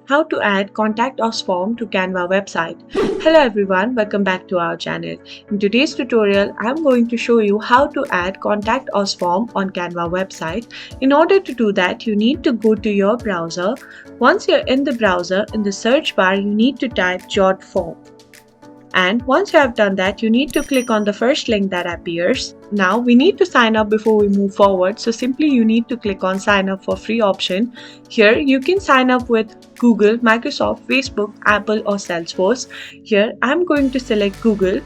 How to add contact us form to Canva website. Hello everyone, welcome back to our channel. In today's tutorial, I'm going to show you how to add contact us form on Canva website. In order to do that, you need to go to your browser. Once you're in the browser, in the search bar, you need to type Jot form. And once you have done that, you need to click on the first link that appears. Now we need to sign up before we move forward. So simply you need to click on sign up for free option. Here you can sign up with Google, Microsoft, Facebook, Apple or Salesforce. Here I'm going to select Google.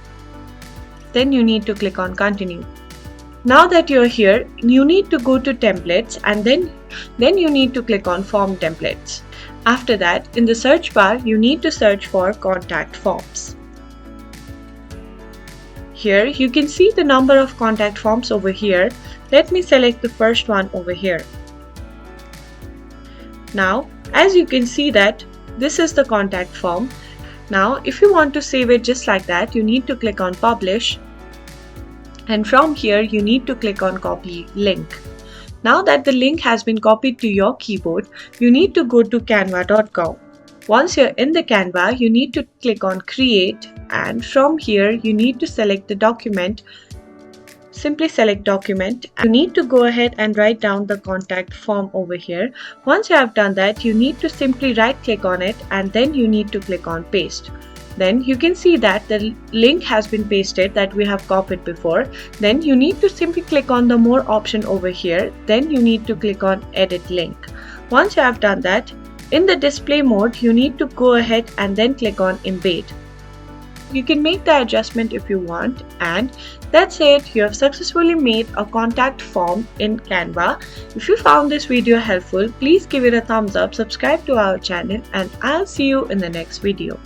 Then you need to click on continue. Now that you're here, you need to go to templates and then you need to click on form templates. After that, in the search bar, you need to search for contact forms. Here you can see the number of contact forms over here. Let me select the first one over here. Now, as you can see that this is the contact form. Now, if you want to save it just like that, you need to click on publish. And from here, you need to click on copy link. Now that the link has been copied to your keyboard, you need to go to canva.com. Once you're in the Canva, you need to click on create, and from here you need to select the document. Simply select document. You need to go ahead and write down the contact form over here. Once you have done that, you need to simply right click on it and then you need to click on paste. Then you can see that the link has been pasted that we have copied before. Then you need to simply click on the more option over here. Then you need to click on edit link. Once you have done that, in the display mode, you need to go ahead and then click on embed. You can make the adjustment if you want, and that's it. You have successfully made a contact form in Canva. If you found this video helpful, please give it a thumbs up, subscribe to our channel, and I'll see you in the next video.